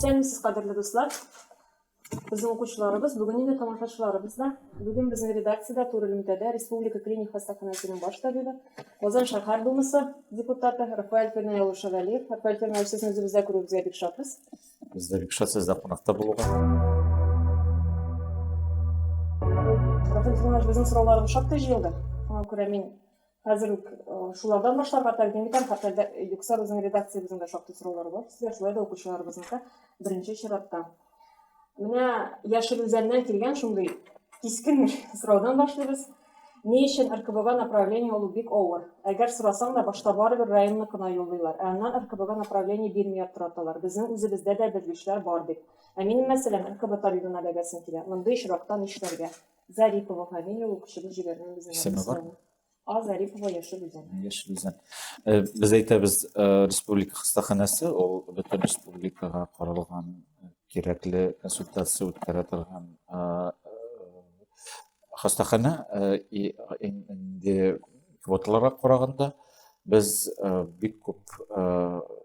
Сәлемсіз қадірлі достар. Біздің оқушыларыбыз, бүгін енді тамашашыларыбыз да. Бүгін біздің редакцияда Тур элемтәдә Республика клиник хастаханасының баш табибы, Озан шәһәр думасы депутаты Рафаэль Фернаилович Шәвәлиев. Рафаэль Фернаилович, сіздің өзімізді күрүебезгә бик шатпыз. Biz de бик шатсыз да кунакта булуга. Рафаэль Фернаилович, біздің сұрауларыбыз шактый җыелды. Шуңа күрә мин хәзер үк шулардан башларга тәкъдим итәм. Хәтта юкса безнең редакциябезнең дә шактый сораулары бар. Сезгә шулай да укучыларыбызныкы беренче чиратта. Менә Яшел Үзәннән килгән шундый кискен сораудан башлыйбыз. Ни өчен РКБга направление алу бик авыр? Әгәр сорасаң да башта барыбер районны кына юллыйлар. Аннан РКБга направление бирми тоталар. Безнең үзебездә дә белгечләр бар дип. Ә минем мәсәләм РКБ табибына бәгәсем килә. Мондый очракта нишләргә? Зарипова фамилия укучыбыз җибәргән безнең. Зарипова Яшел Үзән. Яшел Үзән. Без әйтәбез, республика хастаханасы ул бөтен республикага каралган кирәкле консультация үткәрә торган хастахана. Инде квоталарга караганда без бик күп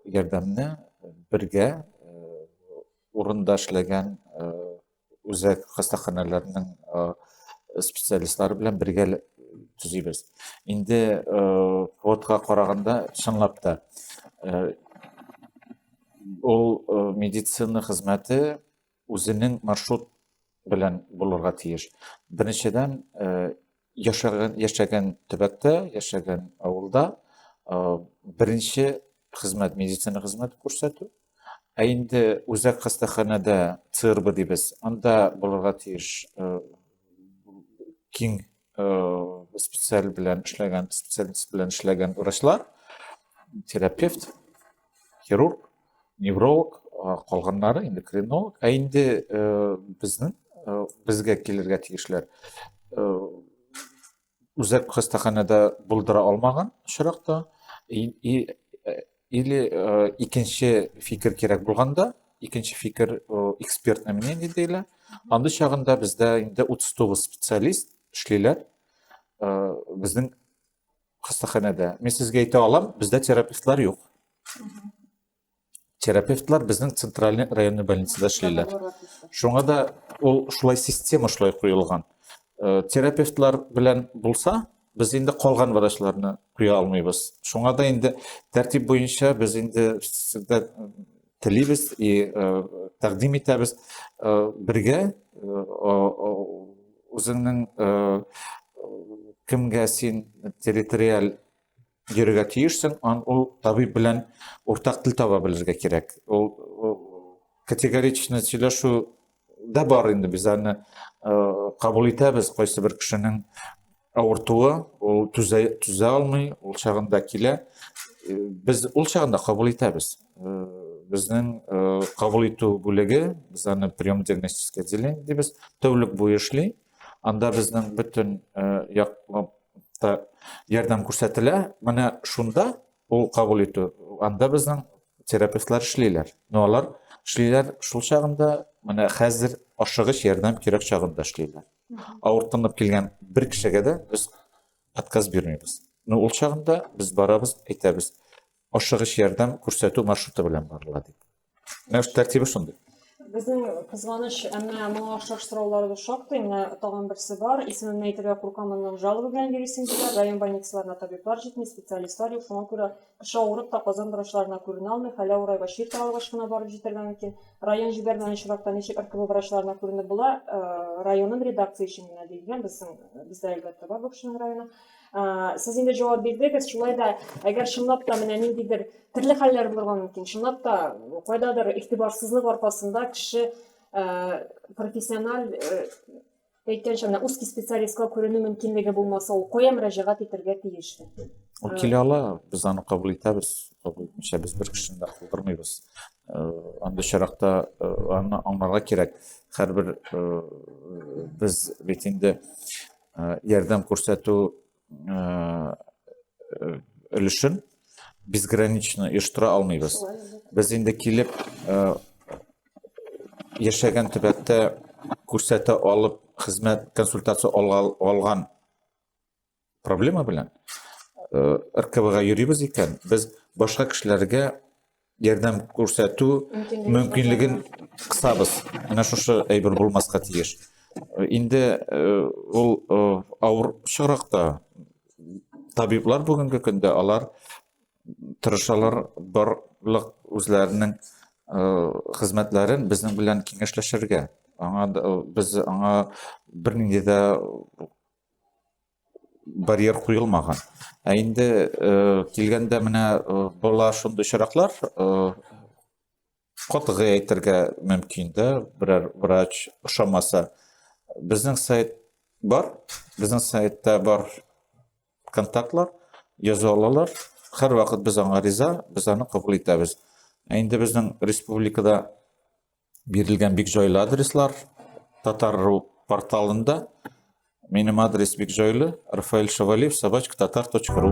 ярдәмне бергә урында эшләгән үзәк хастаханаларның специалистлары белән бергә төзибез. Инде квотага караганда чынлап та ул медицина хезмәте үзенең маршрут белән булырга тиеш. Беренчедән яшәгән төбәктә, яшәгән авылда беренче хезмәт, медицина хезмәте күрсәтү. Ә инде үзәк хастаханәдә ЦРБ дибез, анда булырга тиеш киң специалист белән эшләгән врачлар, терапевт, хирург, невролог, калганнары, эндокринолог. Ә инде безгә килергә тиешләр үзәк хастаханәдә булдыра алмаган очракта или икенче фикер кирәк булганда, икенче фикер экспертное мнение диләр. Андый чагында бездә инде 39 специалист эшлиләр безнең хастаханәдә. Мен сезгә әйтә алам, бездә терапевтлар юк. Терапевтлар безнең центральный районный больницада эшлиләр. Шуңа да ул шулай система шулай куелган. Терапевтлар белән булса, без инде калган врачларны куя алмыйбыз. Шуңа да инде тәртип буенча без инде телибез и тәкъдим итәбез бергә үзеңнең кемгә син территориаль йөрергә тиешсең, ул табиб белән уртак тел таба белергә кирәк. Ул категорично сөйләшү да бар инде, без аны кабул итәбез. Кайсы бер кешенең авыртуы, ул түзә алмый, ул чагында килә. Без ул чагында кабул итәбез. Безнең кабул итү бүлеге, без аны прием диагностическое отделение дибез, тәүлек буе эшли. Анда безнең бөтен яклапта ярдәм күрсәтелә. Менә шунда ул кабул итү. Анда безнең терапевтлар эшлиләр. Но алар эшлиләр шул чагында, менә хәзер ашыгыч ярдәм кирәк чагында эшлиләр. Авыртынып килгән бер кешегә дә без отказ бирмибез. Но ул чагында без барабыз, әйтәбез, ашыгыч ярдәм күрсәтү маршруты белән барыла дип. Менә тәртибе шундый. Безнең кызганыч, әмма моңа охшаш сорауларыбыз шактый. Менә тагын берсе бар. Исемен әйтергә куркам, моннан жалоба белән йөрисең килә. Район больницаларына табиблар җитми, специалистлар юк. Шуңа күрә кеше авырып та Казан врачларына күренә алмый. Хәле авырайга чит алгач кына барып җитәргә мөмкин. Район җибәргән очракта ничек РКБ врачларына күренеп була? Районның редакция өчен генә дигән, бездә әлбәттә бар бу кешенең районы. Сез инде җавап бирдегез, шулай да әгәр чынлап та менә ниндидер төрле хәлләр булырга мөмкин. Чынлап та кайдадыр игътибарсызлык аркасында кеше профессиональ әйткәнчә менә узкий специалистка күренү мөмкинлеге булмаса, ул кая мөрәҗәгать итәргә тиеш? Ул килә ала, без аны кабул итәбез. Кабул итмичә без бер кешене дә калдырмыйбыз. Анда чиракта аны аңларга кирәк. Һәрбер без бит инде ярдәм күрсәтү өлешен безгранично оештыра алмыйбыз. Без инде килеп яшәгән төбәктә күрсәтә алып, хезмәт, консультация алган проблема белән РКБга йөрибез икән, без башка кешеләргә ярдәм күрсәтү мөмкинлеген кысабыз. Менә шушы әйбер булмаска тиеш. Инде ул авыр чыракта табиблар бүгенге көндә алар тырышалар барлык үзләренең хезмәтләрен безнең белән киңәшләшергә. Без аңа бернинди дә барьер куелмаган. Инде килгәндә менә була шундый чыраклар катгый әйтергә мөмкин дә, берәр врач ошамаса. Безнең сайт бар, безнең сайтта бар контактлар, яза алалар. Һәр вакыт без аңа риза, без аны кабул итәбез. Инде безнең республикада бирелгән бик җайлы адреслар Татар.ру порталында. Минем адрес бик җайлы: rafaelshavaliev@tatar.ru.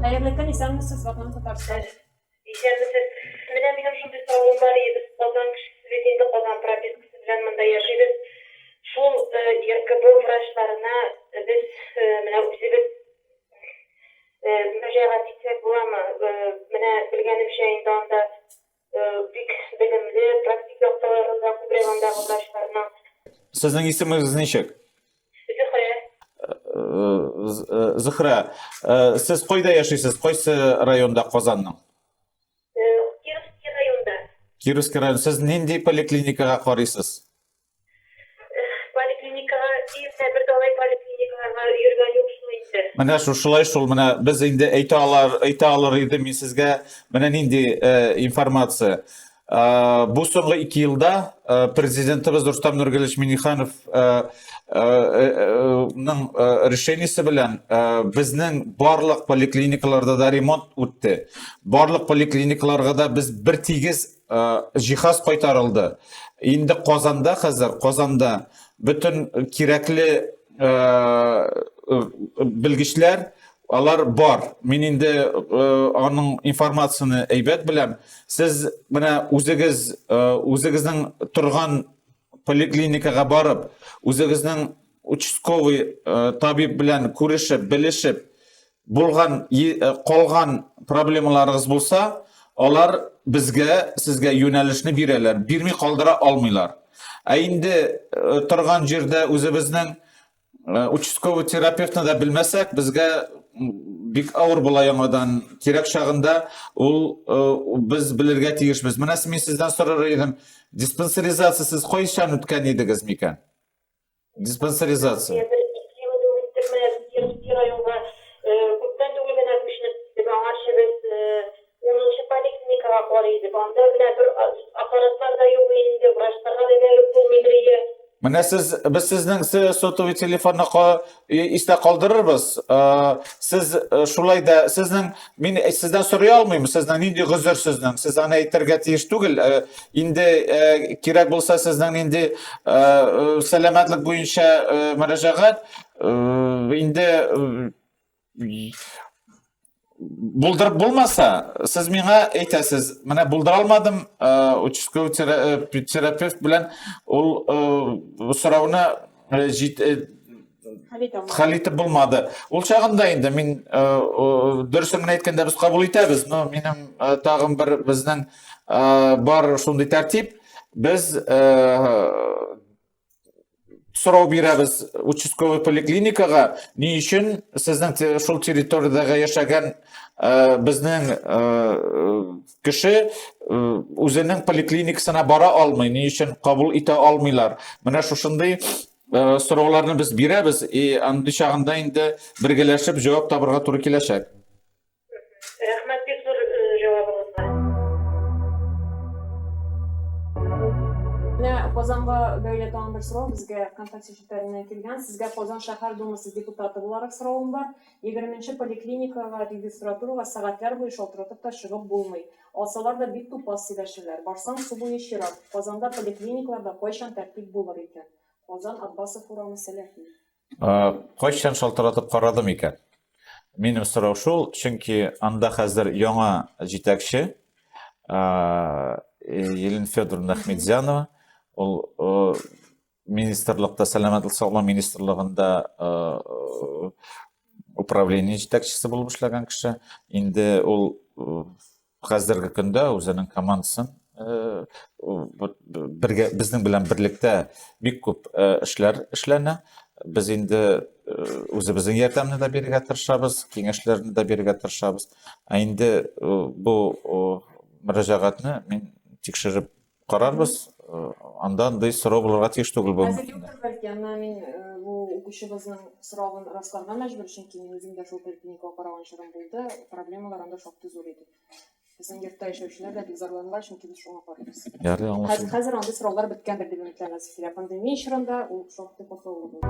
Хәерле көн, исәнмесез, Ватан Татарстан. Исәнмесез. Менә минем шундый сорауым бар иде. Без Казан кешесе бит инде Казан пропискасы белән монда яшибез. Шул РКБ врачларына без менә үзебез мөрәҗәгать итсәк буламы? Менә белгәнемчә инде анда бик белемле, практик яктыларында күбрәк андагы врачларның. Сезнең исемегез ничек? Зөһрә, сез кайда яшисез? Кайсы районда Казанның? Кировский районда. Кировский район. Сез нинди поликлиникага карыйсыз? Поликлиникага, бер далай поликлиникаларга йөргән юк шул инде. Менә шулай шул менә без инде әйтә алыр идем мин сезгә менә нинди информация. Бу соңгы 2 елда президентыбыз Рустам Нургалевич Миңнеханов решениесе белән безнең барлык поликлиникаларда да ремонт үтте. Барлык поликлиникаларга да без бер тигез җиһаз кайтарылды. Инде Казанда хәзер Казанда бүтән кирәкле белгечләр алар бар. Мин инде аның информацияны әйбәт беләм. Сез менә үзегезнең торган поликлиникага барып, үзегезнең участковый табиб белән күрешеп, белешеп, булган калган проблемаларыгыз булса, алар сезгә юнәлешне бирәләр, бирми калдыра алмыйлар. Инде торган җирдә үзебезнең участковый терапевтны да белмәсәк, безгә бик авыр була яңадан кирәк чагында ул без белергә тиешбез. Менә мин сездән сорар идем, диспансеризация сез кайчан үткән идегез микән? Диспансеризация. Менә без сезнең сотовый телефонны истә калдырырбыз. Сез шулай да мин сездән сорый алмыйм, сезнең нинди гозер сезнең. Сез аны әйтергә тиеш түгел. Инде кирәк булса сезнең инде сәламәтлек буенча мөрәҗәгать инде булдырып булмаса, сез миңа әйтәсез, менә булдыра алмадым, участковый терапевт белән ул сорауны хәл итеп булмады. Ул чагында инде мин дөресен әйткәндә без кабул итәбез, но минем тагын бер безнең бар шундый тәртип, без сорау бирәбез участковый поликлиникага, ни өчен сезнең шул территориядә яшәгән безнең кеше үзенең поликлиникасына бара алмый, ни өчен кабул итә алмыйлар. Менә шушындый сорауларны без бирәбез, андый чагында инде бергәләшеп җавап табырга туры киләчәк. Рәхмәт бик зур җавабыгызга. Казанга бәйле тагын бер сорау безгә контакт шәһәреннән килгән. Сезгә Казан шәһәр думасы депутаты буларак соравым бар. 20нче поликлиникага регистратурага сәгатьләр буе шалтыратып та чыгып булмый. Алсалар да бик тупас сөйләшәләр. Барсаң су буе чират. Казанда поликлиникаларда кайчан тәртип булыр икән? Казан Аббасов урамы Сәләхи. Кайчан шалтыратып карадым икән? Минем сорау шул, чөнки анда хәзер яңа җитәкче Елена Федоровна Ахмедзянова, ул министрлыкта, сәламәтлек саклау министрлыгында управление жетекчиси болуп иштеген киши. Инде ул хәзерге көндә үзенең командасын безнең белән берлектә бик күп эшләр эшләнә. Без инде үзебезнең ярдәмне дә бирергә тырышабыз, киңәшләрне дә бирергә тырышабыз. Инде бу мөрәҗәгатьне мин тикшереп карарбыз. Анда андай сорау булырга тиеш түгел бу. Хәзер юктыр бәлки, әмма мин бу укучыбызның соравын расларга мәҗбүр, чөнки мин үзем дә шул поликлиникага караган чорым булды. Проблемалар анда шактый зур иде. Безнең йортта яшәүчеләр дә бик зарланган, чөнки без шуңа карыйбыз. Ярый, аңлашылды. Хәзер андый сораулар беткәндер дип өметләнәбез. Пандемия чорында ул шактый катлаулы булды.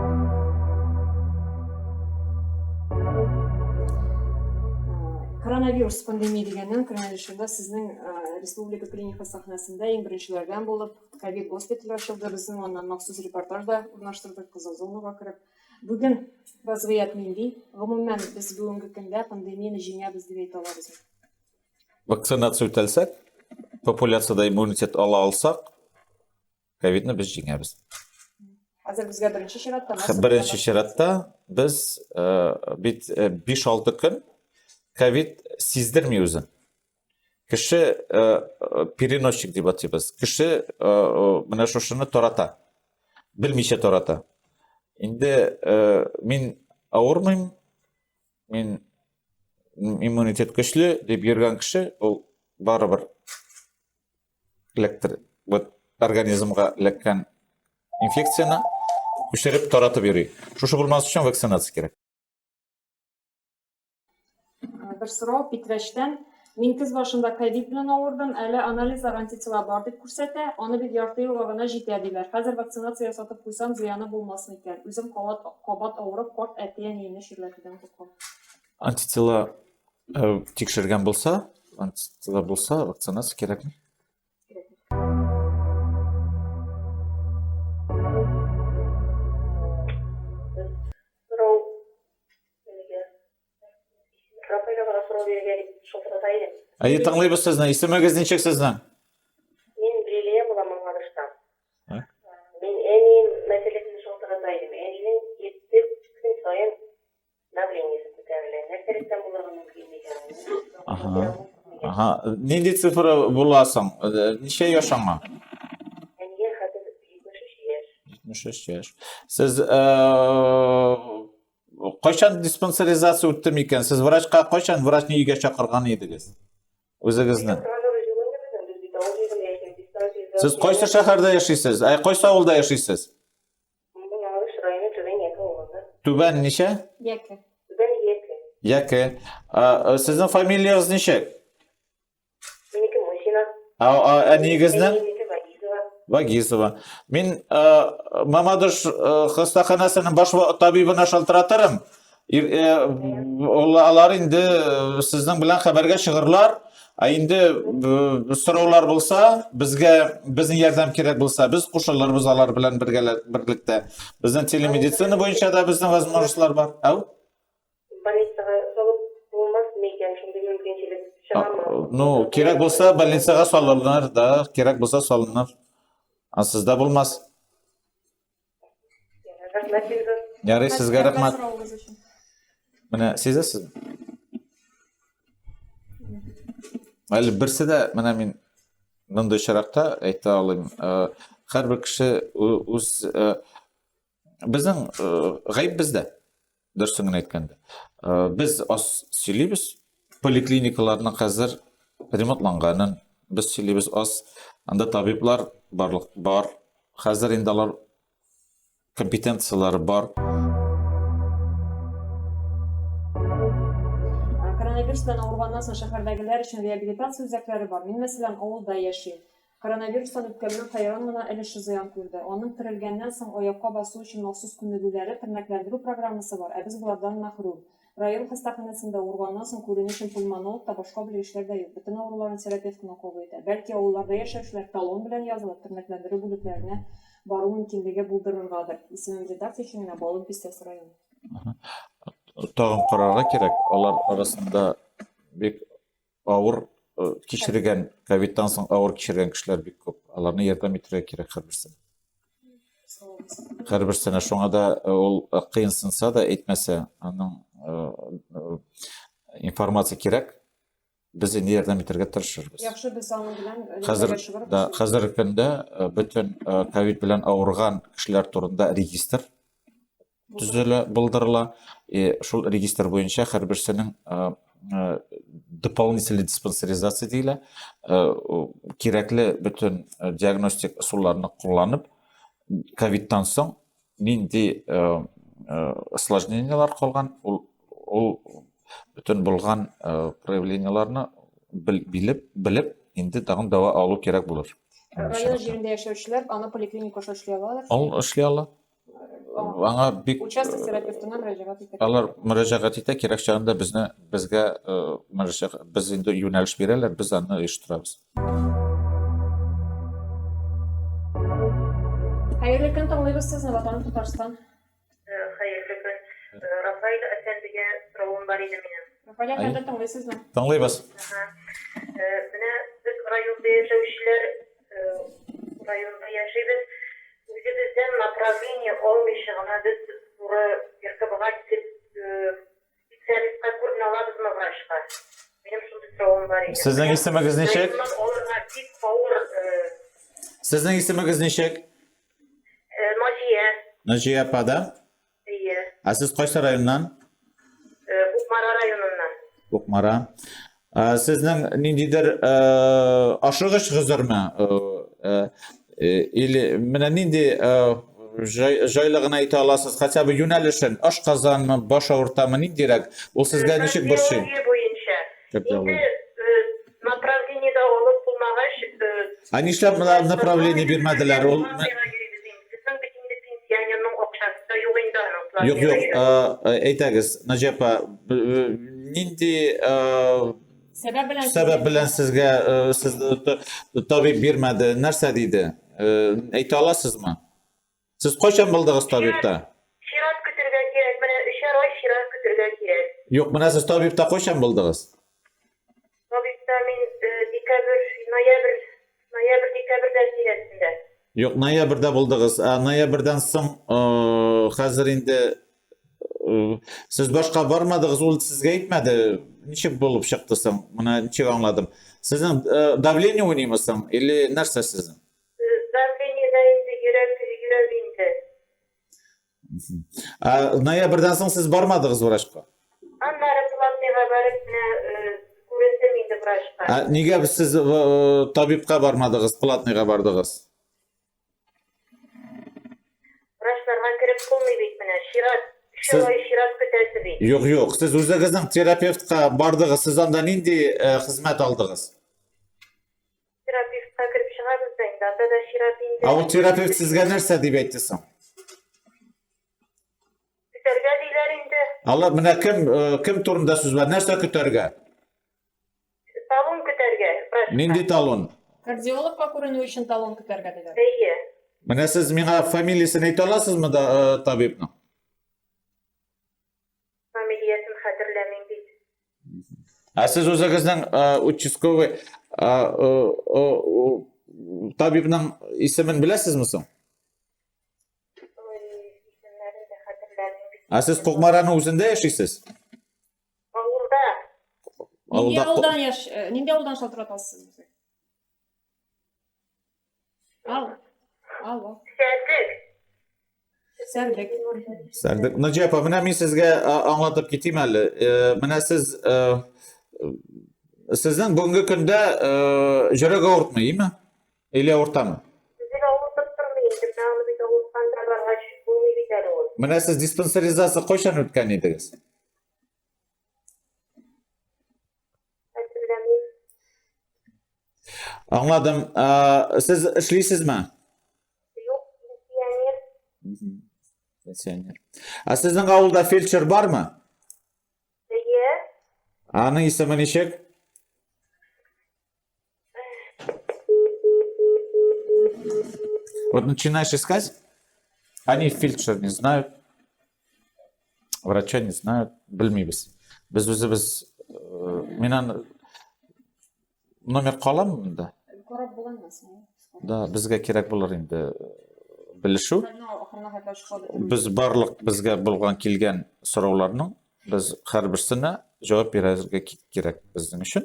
Коронавирус пандемия дигәннән коронавирусында сезнең республика клиника сәхнәсендә иң беренчеләрдән булып ковид госпитале ачылды. Безнең аннан махсус репортаж да урнаштырдык Кызыл зонага кереп. Бүген вазгыять нинди? Гомумән без бүгенге көндә пандемияны җиңәбез дип әйтә алабызмы? Вакцинация үтәлсәк, популяциядә иммунитет ала алсак, ковидны без җиңәбез. Хәзер безгә беренче чиратта Беренче чиратта без бит 5-6 көн ковид сиздерми үзен. Кеше переносчик дип атыйбыз. Кеше менә шушыны тарата. Белмичә тарата. Инде мин авырмыйм, мин иммунитет көчле дип йөргән кеше, ул барыбер электр организмга эләккән инфекцияны күчереп таратып йөри. Шушы булмас өчен вакцинация кирәк. бер сорау Питрәштән. Мин көз башында ковид белән авырдым, әле анализлар антитела бар дип күрсәтә, аны бит ярты елга гына җитә диләр. Хәзер вакцинация ясатып куйсам, зыяны булмасын икән. Үзем кабат авырып, карт әтиәниемне ширләтүдән куркам. Антитела тикшергән булса, вакцинация кирәкми. Әйе, тыңлыйбыз сезне. Исемегез ничек сезнең? Мин Брилия буламын Мадыштан. Мин әни мәсьәләсен шалтыратайым. Әнинең 7 көн сайын давлениесе күтәрелә. Нәрсәлектән булырга мөмкин икән? Ага. Нинди цифра буласың? Ничә яшь аңа? Әнигә хәзер 73 яшь. 73 яшь. Сез кайчан диспансеризация үтте микән? Сез врачка кайчан врачны өйгә чакырган идегез? Үзегезне. Сез кайсы шәһәрдә яшисез? Кайсы авылда яшисез? Түбән ничә? Яке. Яке. Сезнең фамилиягыз ничек? Минеке Мусина. Әнигезнең? Вагизова. Мин Мамадыш хастаханасының баш табибына шалтыратырым. Алар инде сезнең белән хәбәргә чыгырлар. Инде сораулар булса, безнең ярдәм кирәк булса, без кушылырбыз алар белән берлектә. Безнең телемедицина буенча да безнең возможностьлар бар. Больницага салып булмас микән, шундый мөмкинчелек чыгармы? Ну, кирәк булса больницага салырлар да, кирәк булса салыныр. Сездә булмас. Ярый, сезгә рәхмәт. Менә сизәсез? Әле берсе дә менә мин мондай чиракта әйтә алыйм. Һәрбер кеше үз безнең гаип бездә. Дөресен әйткәндә. Без аз сөйлибез. Поликлиникаларның хәзер ремонтланганын без сөйлибез аз. Анда табиблар бар. Хәзер инде алар компетенциялары бар. Коронавирус белән авырганнан соң шәһәрдәгеләр өчен реабилитация үзәкләре бар. Мин мәсәлән авылда яшим. Коронавирустан үткәргән хайран гына өлеше зыян күрде. Аның терелгәннән соң аякка басу өчен махсус күнегүләре, тернәкләндерү программасы бар. Без булардан мәхрүм. Район хастаханәсендә авырганнан соң күренеш өчен пульмонолог та башка белгечләр дә юк. Бөтен авыруларны терапевт кына кабул итә. Бәлки авылларда яшәүчеләр талон белән язылып тернәкләндерү бүлекләренә бару мөмкинлеге булдырыргадыр. Исемем редакция өчен генә Балын Пистәс районы. Тагын карарга кирәк. Алар арасында бик авыр кичергән, ковидтан соң авыр кичергән кешеләр бик күп. Аларны ярдәм итәргә кирәк һәрберсенә. Һәрберсенә шуңа да ул кыенсынса да әйтмәсә, аның информация кирәк. Без инде ярдәм итәргә тырышырбыз. Яхшы без аны белән Хәзерге көндә бөтен ковид белән авырган кешеләр турында регистр төзелә, булдырыла. Шул регистр буенча һәрберсенең дополнительный диспансеризация дилә, кирәкле бөтен диагностик усулларны кулланып, ковидтан соң нинди осложнениялар калган, ул бөтен булган проявленияларны белеп, инде тагын дава алу кирәк булыр. Район җирендә яшәүчеләр аны поликлиникага эшли алалар. Ул эшли ала. Аңа бик Участок терапевтына мөрәҗәгать итә. алар мөрәҗәгать итә, кирәк чагында безгә без инде юнәлеш бирәләр, без аны оештырабыз. Хәерле көн, тыңлыйбыз сезне, Ватан Татарстан. Хәерле көн. Рафаил әфәндегә соравым бар иде минем. Рафаил әфәнде, тыңлыйсызмы? Тыңлыйбыз. Менә без районда яшәүчеләр, районда яшәйбез. Үзебездән направление алмыйча гына без туры РКБга китеп специалистка күренә алабызмы врачка? Минем шундый соравым бар иде. Сезнең исемегез ничек? Алырга бик авыр Сезнең исемегез ничек? Наҗия. Наҗия апа да? Ие. Сез кайсы районнан? Букмара районыннан. Букмара. Сезнең ниндидер ашыгыч гызырмы? Или менә нинди җайлыгын әйтә аласыз, хотя бы юнәлешен, ашказанмы, баш авыртамы, ниндирәк? Ул сезгә ничек борчый? Кардиология буенча. Кардиология. Инде направлениедә алып булмагач, Нишләп менә направление бирмәделәр? Ул Сезнең бит инде пенсионерның акчасы да юк инде аның. юк, әйтәгез, Наҗия апа, нинди сәбәп белән сезгә табиб бирмәде, нәрсә диде? Әйтә аласызмы? Сез кайчан булдыгыз табибта? Чират көтәргә кирәк. Менә 3 ай чират көтәргә кирәк. Юк, менә сез табибта кайчан булдыгыз? Табибта мин ноябрь-декабрьдә тирәсендә. Юк, ноябрьдә булдыгыз. Ноябрьдән соң хәзер инде сез башка бармадыгыз, ул сезгә әйтмәде. Ничек булып чыкты соң? Менә ничек аңладым. Сезнең давление уйныймы соң? Или нәрсә сезнең? Давлениедә инде йөрәк инде. Ноябрьдән соң сез бармадыгыз врачка? Аннары платныйга барып менә күрендем инде врачка. Нигә сез табибка бармадыгыз, платныйга бардыгыз? Врачларга кереп булмый бит менә. Чират көтәсе бит. Юк, сез үзегезнең терапевтка бардыгыз, сез анда нинди хезмәт алдыгыз? Терапевтка кереп чыгабыз да инде. Анда да чират инде. Ул терапевт сезгә нәрсә дип әйтте соң? Көтәргә диләр инде. Алар менә кем турында сүз бар? Нәрсә көтәргә? Талон көтәргә. Нинди талон? Кардиологка күренү өчен талон көтәргә диләр. Әйе. Менә сез миңа фамилиясын әйтә аласызмы да табибның? Фамилиясын хәтерләмим бит. Сез үзегезнең участковый табибның исемен беләсезме соң? Исемнәрен дә хәтерләмим бит. Сез Кукмараның үзендә яшисез? Авылда. Нинди авылдан шалтыратасыз? Алло. Сәрдек. Наҗия апа, менә мин сезгә аңлатып китим әле. Менә сез сезнең бүгенге көндә йөрәк авыртмыймы? Или авыртамы? Безгә авыртып тормый инде. Аны бит авыртканда баргач булмый бит әле ул. Менә сез диспансеризация кайчан үткән идегез? Хәтерләмим. Аңладым. Сез эшлисезме? Юк, пенсионер. Пенсионер. Сезнең авылда фельдшер бармы? Әйе. Аның исеме ничек? Вот начинаешь искать, они фельдшер не знают, врача не знают, белмибез. Без үзебез менә номер каламы монда? Карап булганмы? Да, безгә кирәк булыр инде белешү. Без барлык безгә булган килгән сорауларның Biz һәрберсенә җавап бирергә кирәк безнең өчен.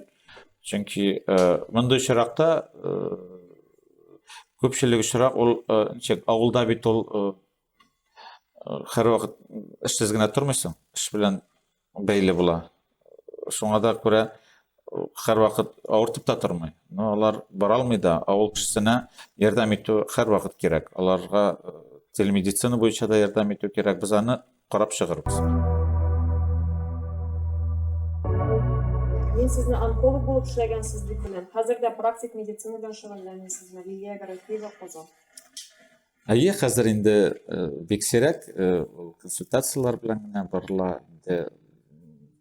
Чөнки мондай очракта күпчелек очрак ул ничек авылда бит ул һәрвакыт эшсез генә тормыйсың, эш белән бәйле була. Шуңа да күрә һәрвакыт авыртып та тормый. Но алар бара алмый да, авыл кешесенә ярдәм итү һәрвакыт кирәк. Аларга телемедицина буенча да ярдәм итү кирәк. Без аны карап чыгарбыз. Мен сезне онколог булып эшләгәнсез дип беләм. Хәзердә практик медицина белән шөгыльләнәсезме? Лилия Гарифова, Казан. Әйе, хәзер инде бик сирәк консультациялар белән генә барыла. Инде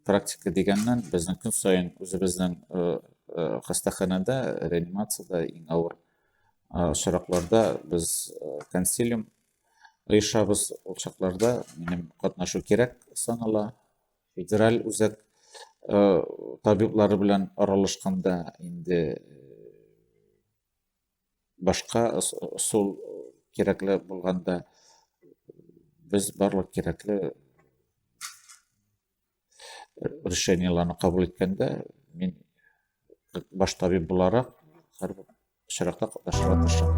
практика дигәннән безнең көн саен үзебезнең хастаханәдә, реанимациядә иң авыр очракларда без консилиум оешабыз. Ул чакларда минем катнашу кирәк санала. Федераль үзәк табиблары белән аралашканда инде башка усул кирәкле булганда без барлык кирәкле решениеларны кабул иткәндә мин баш табиб буларак һәрбер очракта катнашырга тырышам.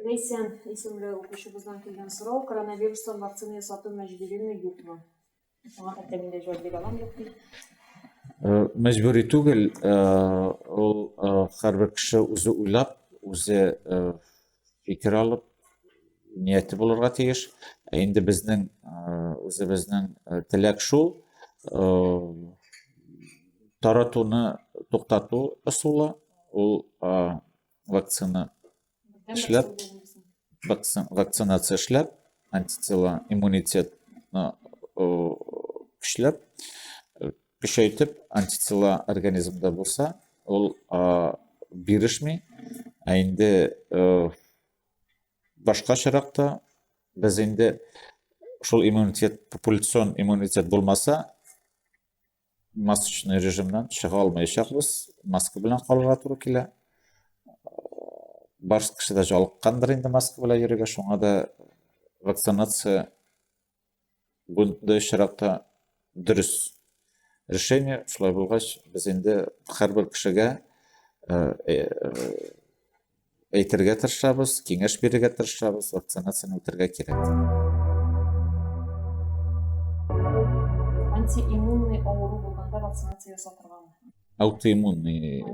Лейсен исемле укучыбыздан килгән сорау: коронавирустан вакцина ясату мәҗбүриме, юкмы? Аңа хәтта мин дә җавап бирә алам, юк ди. Мәҗбүри түгел, ул һәрбер кеше үзе уйлап, үзе фикер алып, нияте булырга тиеш. Инде безнең үзебезнең теләк шул, таратуны туктату ысулы, ул вакцина эшләп, вакцинация эшләп, антитела иммунитетны көчләп, көчәйтеп, антитела организмда булса, ул бирешми. Инде башка чиракта без инде шул иммунитет, популяцион иммунитет булмаса, масочный режимнан чыга алмаячакбыз, маска белән калырга туры килә. Баш кеше дә жалыккандыр инде маска белән йөрергә, шуңа да вакцинация бундай чиракта дөрес решение. Шулай булгач, без инде һәрбер кешегә әйтергә тырышабыз, киңәш бирергә тырышабыз, вакцинацияны үтәргә кирәк. Антииммунный авыру булганда вакцинация ясатыргамы? Аутоиммунный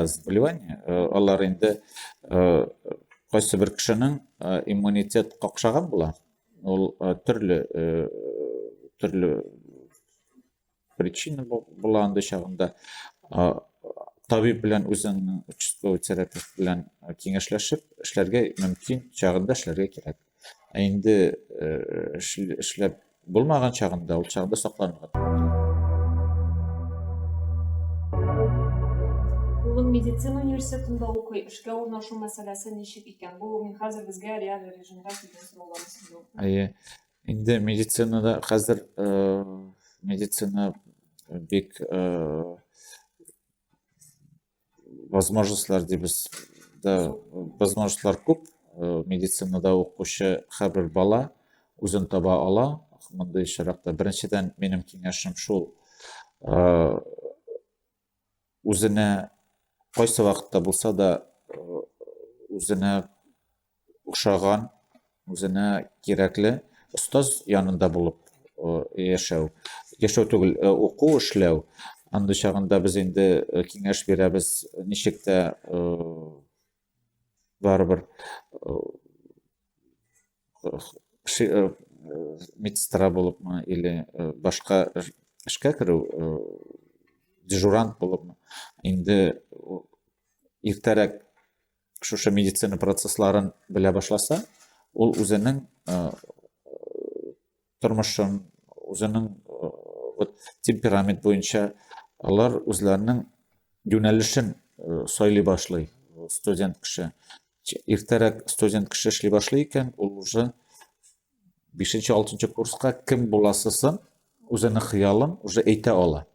заболевание, алар инде кайсы бер кешенең иммунитет какшаган була. Ул төрле причина була анда чагында. Табиб белән үзенең участковый терапевт белән киңәшләшеп эшләргә мөмкин чагында эшләргә кирәк. Инде эшләп булмаган чагында, ул чагында сакланырга. Улым медицина университетында укый, эшкә урнашу мәсьәләсе ничек икән? Бу мин хәзер безгә реаль режимда килгән сорауларны сорыйм. Әйе, инде медицинада хәзер медицина бик возможностьлар дибез да, возможностьлар күп. Медицинада укучы һәрбер бала үзен таба ала. Мондай чиракта беренчедән минем киңәшем шул: үзенә кайсы вакытта булса да үзенә охшаган, үзенә кирәкле остаз янында булып яшәү. Яшәү түгел, уку, эшләү. Анда чагында без инде киңәш бирәбез, ничек тә барыбер медсестра булыпмы или башка эшкә керү, дежурант булыпмы, инде иртәрәк шушы медицина процессларын белә башласа, ул үзенең тормышын, үзенең темперамент буенча алар үзләренең юнәлешен сайлый башлый. Студент кеше иртәрәк студент кеше эшли башлый икән, ул уже 5-6 курска кем буласысын, үзенең хыялын уже әйтә ала.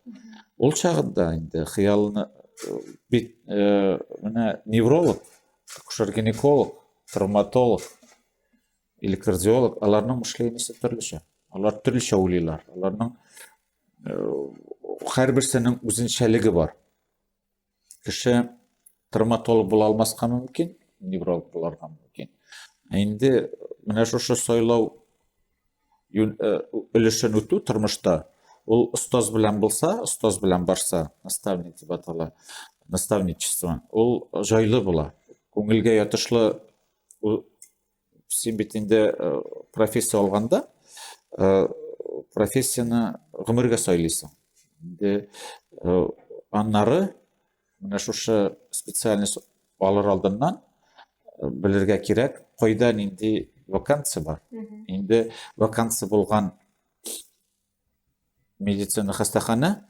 Ул чагында инде хыялны бит менә невролог акушер-гинеколог, травматолог или кардиолог, аларның мышлениесі түрліше. Алар түрліше ойлайлар. Аларның һәрберсенең үзенчәлеге бар. Кеше травматолог була алмаска мөмкин, невролог буларга мөмкин. Инде менә шушы сайлау өлешен үтү тормышта ул остаз белән булса, остаз белән барса, наставник дип атала, наставничество, ул жайлы була. Күңелгә ятышлы син бит инде профессия алганда, профессияны гомергә сайлыйсың. Инде аннары менә шушы специальность алыр алдыннан белергә кирәк, кайда нинди вакансия бар. Инде вакансия булган медицина хастахана,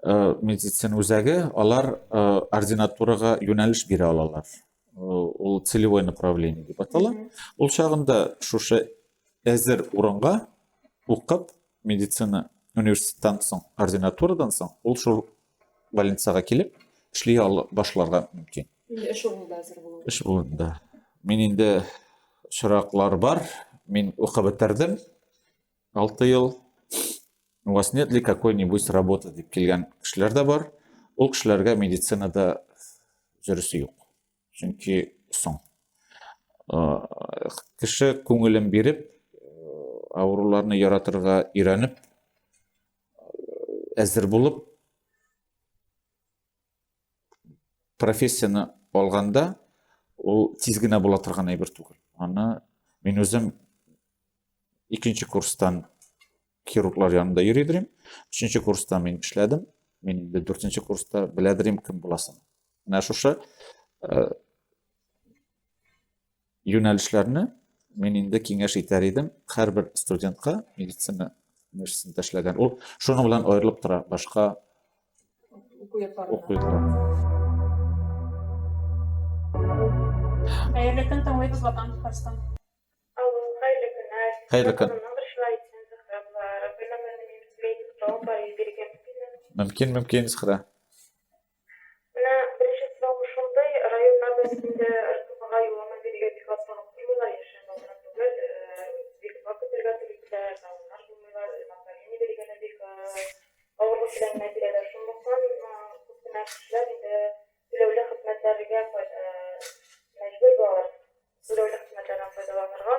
медицина үзәге, алар ординатурага юнәлеш бирә алалар. Ул целевое направление дип атала. Ул чагында шушы әзер урынга укып, медицина университеттан соң, ординатурадан соң, ул шул больницага килеп эшли башларга мөмкин. Инде эш урынында әзер булу. Эш урынында. Мин инде чыраклар бар. Мин укып бетердем. 6 ел. У вас нет ли какой-нибудь работы дип килгән кешеләр дә бар. Ул кешеләргә медицинада жүрүсе юк. Чөнки соң. Кеше күңелен биреп, авыруларны яратырга өйрәнеп, әзер булып, профессияны алганда, ул тиз генә була торган әйбер түгел. Аны мин үзем 2нче курстан хирурглар янында йөридем. 3нче курста мин эшләдем. Мин инде 4нче курста беләдем кем буласын. Менә шушы юнәлешләрне мин инде киңәш итәр идем һәрбер студентка медицина университетында эшләгән. Ул шуның белән аерылып тора, башка укуятлар. Хәерле көн, тыңлыйбыз Ватан Татарстан. Хәерле көннәр. Хәерле көн. Мөмкин, Сахра. Менә беренче сорау шундай, районнарда инде РКПга юллама бирергә бик аптырап куймыйлар яшәгән алдан түгел. Бик вакыт биргәнлектә, таунлар булмыйлар, население биргәнә бик авырлык белән нәтиҗәләр шунлыктан күпме кешеләр инде түләүле хезмәтләргә мәҗбүр булалар. Түләүле хезмәтләрдән файдаланырга.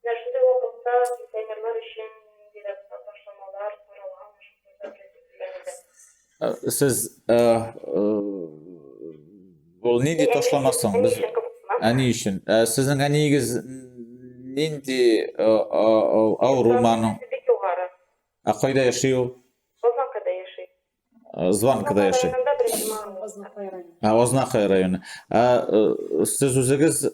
Менә шундый вакытта пенсионерлар өчен дирек ташламалар каралган, Siz ул нинди ташламасын без әни өчен. Сезнең әниегез нинди авыруларның кайда яши ул? Озанкада яши. Званкада яши. Ознакай районы. Сез үзегез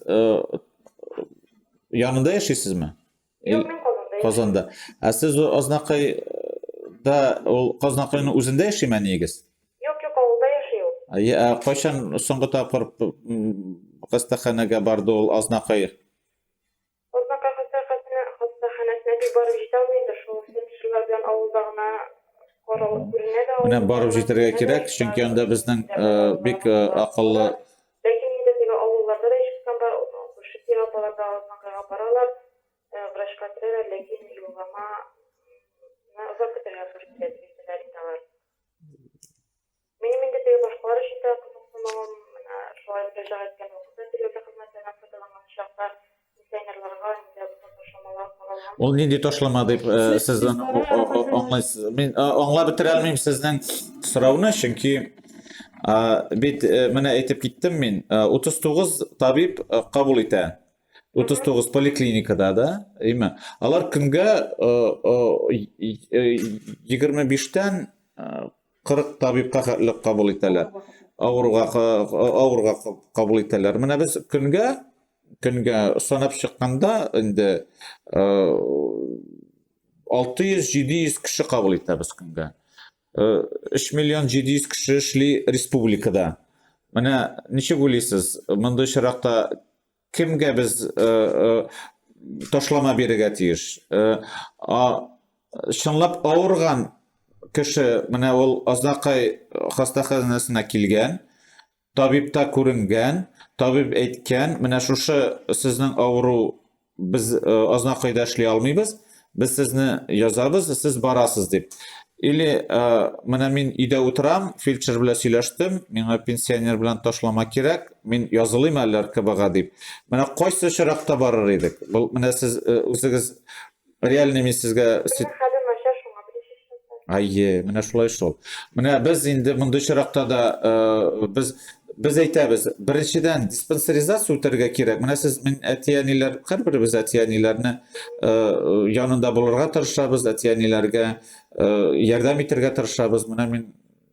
янында яшисезме? Юк, мин Казанда. Казанда. Сез Ознакай да ул Казанкайның үзендә яшиме әниегез? Юк, авылда яши ул. Кайчан соңгы тапкыр хастаханәгә барды ул Ознакай? Ознакай хастаханәсенә бик барып җитә алмый, шул кешеләр белән авылда гына каралып күренә дә. Менә барып җитәргә кирәк, чөнки анда безнең бик акыллы. Ләкин инде теге авылларда да ишеткән бар, күрше терапаларда Ознакайга баралар, врачка керәләр, ләкин юллама озак көтәргә туры килә диләр инде. Минем инде теге башкалар өчен дә кызыксыну, менә шулай мөрәҗәгать иткән вакытта телефон хезмәтләреннән файдаланган чакта пенсионерларга инде ташламалар каралган. Ул нинди ташлама дип сез аңлайсыз. Мин аңлап бетерә алмыйм сезнең сорауны, чөнки бит менә әйтеп киттем мин, 39 табиб кабул итә. 39 поликлиникада да, әйме. Алар көнгә 25тән 40 табибка хәтлек кабул итәләр. Авыруга кабул итәләр. Менә без көнгә санап чыкканда инде 600-700 кеше кабул итәбез көнгә. 3 миллион 700 кеше эшли республикада. Менә ничек уйлыйсыз, мондай чиракта кемгә без ташлама бирергә тиеш? Чынлап авырган кеше, менә ул Ознакай хастаханәсенә килгән, табибта күренгән, табиб әйткән, менә шушы сезнең авыру без азнакайда эшли алмыйбыз, без сезне язабыз, сез барасыз дип. Или менә мин өйдә утырам, фельдшер белән сөйләштем, миңа пенсионер белән ташлама кирәк, мин язылыйм әле РКБга дип. Менә кайсы чиракта барыр идек? Бу менә сез үзегез реально мин сезгә Хәзер начар шуңа белешәсез. Айе, менә шулай шул. Менә без инде мондый чиракта да без әйтәбез, беренчедән диспансеризация үтәргә кирәк. Менә сез мин әтиәниләр, һәрберебез әтиәниләрне янында булырга тырышабыз, әтиәниләргә ярдәм итәргә тырышабыз. Менә мин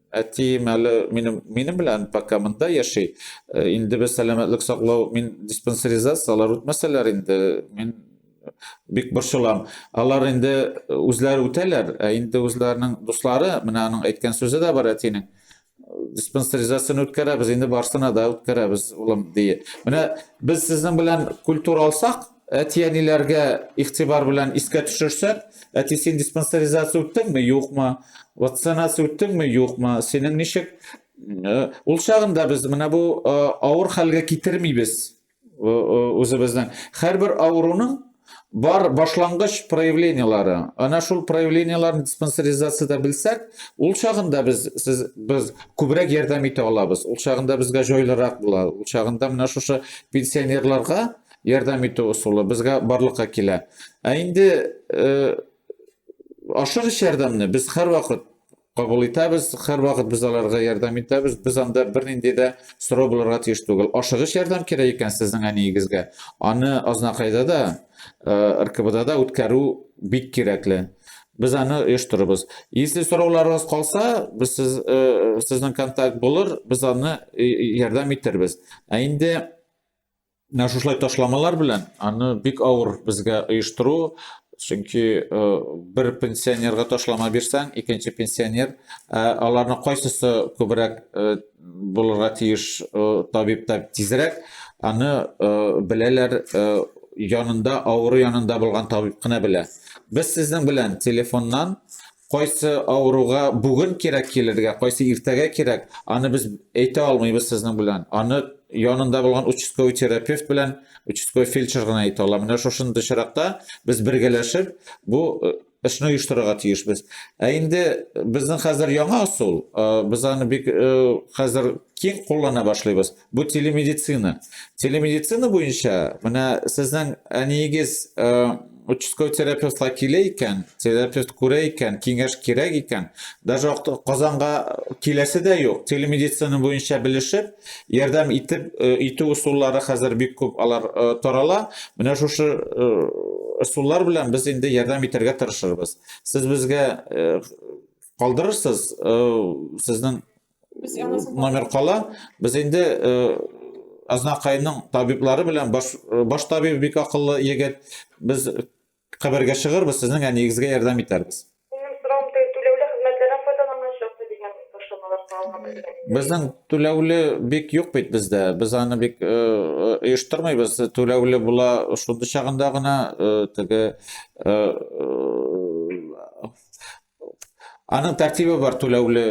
әтием әле минем белән пока монда яши. Инде без сәламәтлек саклау, мин диспансеризациялар үтмәсәләр инде мин бик борчылам. Алар инде үзләре үтәләр, инде үзләренең дуслары, менә аның әйткән сүзе дә бар әтинең. Диспансеризацияны үткәрәбез, инде барсына да үткәрәбез, улым дие. Менә без сезнең белән культура алсак, әтиәниләргә игътибар белән искә төшерсәк, әти син диспансеризация үттеңме, юкмы? Вакцинация үттеңме, юкмы? Синең ничек? Ул чагында без менә бу авыр хәлгә китермибез. Үзебезнең һәрбер авыруның бар башлангыч проявлениялары. Ана шул проявленияларны диспансеризациядә белсәк, ул чагында без күбрәк ярдәм итә алабыз. Ул чагында безгә җайлырак була. Ул чагында менә шушы пенсионерларга ярдәм итү усулы безгә барлыкка килә. Инде ашыгыч ярдәмне без һәрвакыт кабул итәбез, һәрвакыт без аларга ярдәм итәбез. Без анда бернинди дә сорау булырга тиеш түгел. Ашыгыч ярдәм кирәк икән сезнең әниегезгә. Аны азнакайда да РКБда да үткәрү бик кирәкле. Без аны оештырабыз. Если сорауларыгыз калса, без сезнең контакт булыр, без аны ярдәм итербез. Инде менә шулай ташламалар белән аны бик авыр безгә оештыру, чөнки бер пенсионерга ташлама бирсәң, икенче пенсионер аларны кайсысы күбрәк булырга тиеш табибта тизрәк, аны беләләр, янында, авыру янында булган табиб кына белә. Без сезнең белән телефоннан кайсы авыруга бүген кирәк килергә, кайсы иртәгә кирәк, аны без әйтә алмыйбыз сезнең белән. Аны янында булган участковый терапевт белән, участковый фельдшер гына әйтә ала. Менә шушындай чиракта без бергәләшеп бу эшне оештырырга тиешбез. Инде безнең хәзер яңа усул, без аны бик хәзер киң куллана башлыйбыз. Бу телемедицина. Телемедицина буенча менә сезнең әниегез участковый терапевтка килә икән, терапевт күрә икән, киңәш кирәк икән, даже Казанга киләсе дә юк. Телемедицина буенча белешеп, ярдәм итү усуллары хәзер бик күп алар тарала. Менә шушы усуллар белән без инде ярдәм итәргә тырышырбыз. Сез безгә калдырырсыз, сезнең номер кала. Без инде азнакайның табиблары белән баш табиб бик акыллы егет, без кабергә чыгырбыз, сезнең әниегезгә ярдәм итәрбез. Минем соравым түләүле хезмәтләрдән файдаланмаячакты дигән ташламалар калган. Безнең түләүле бик юк бит бездә. Без аны бик оештырмыйбыз. Түләүле була шундый чагында гына теге аның тәртибе бар түләүле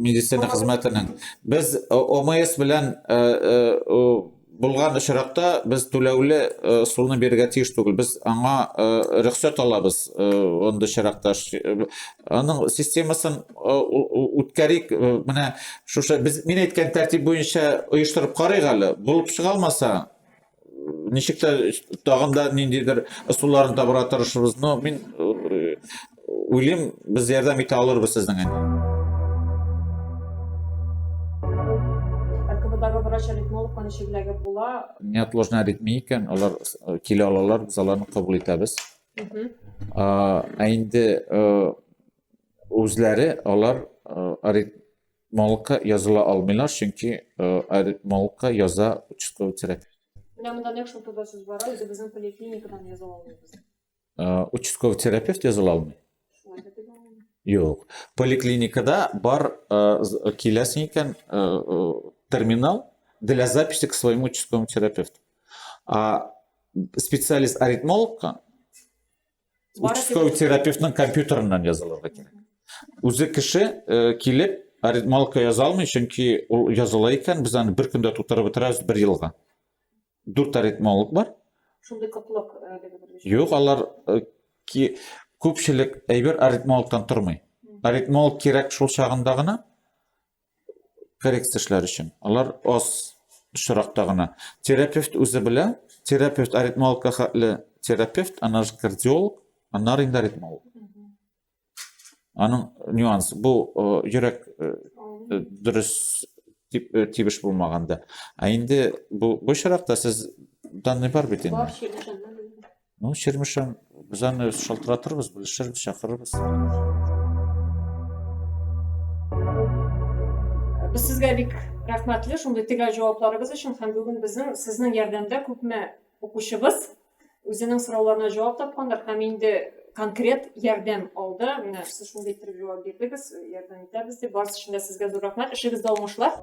медицина хезмәтенең. Без ОМС белән булган очракта без түләүле сулны бирергә тиеш түгел. Без аңа рөхсәт алабыз андый чиракта. Аның системасын үткәрик. Менә шушы мин әйткән тәртип буенча оештырып карыйк әле. Булып чыга алмаса, ничек тә тагын да ниндидер ысулларын табырга тырышабыз. Но мин уйлыйм, без ярдәм итә алырбыз сезнең РКБдагы врач-аритмологка ничекләге була? Неотложная аритмия, алар килә алалар, без аларны кабул итәбез. Инде үзләре алар аритмологка языла алмыйлар, чөнки аритмологка яза участковый терапевт. Менә монда нәкъ шул турыда сүз бара, үзебезнең поликлиникадан языла алмыйбыз. Участковый терапевт языла алмый. Шулай да дигән. Юк. Поликлиникада бар киләсең икән терминал для записи к своему участковому терапевту. А специалист-аритмологка участковый терапевтның компьютерынан язылырга кирәк. Үзе кеше килеп аритмалика яза алмый, чөнки ул языла икән, без аны бер көндә тутырып бетерәбез 1 елга. 4 аритмолог бар. Шундый кытлык Юк, алар күпчелек әйбер аритмологтан тормый. Аритмолог кирәк шул чагында гына коррекция эшләр өчен. Алар аз очракта гына. Терапевт үзе белә, терапевт аритмологка хәтле терапевт, аннары кардиолог, аннары инде аритмолог. Аның нюансы бу йөрәк дөрес тибеш булмаганда. Инде бу очракта сез данный бар бит инде. Бар ширлешәннән. Ну, Шермешан, без аны шалтыратырбыз, белешербез, чакырырбыз. Biz sizga bik rahmatli şunday tega cevaplarınız için hem bugün bizim sizin yardımda köpme okuşubuz. Özünün sorularına cevap tapkanlar hem indi konkret yardım aldı. Siz şunday bir cevap verdiniz, yardım ettiniz. Barsı için de sizge zor rahmat. İşiniz de olmuşlar.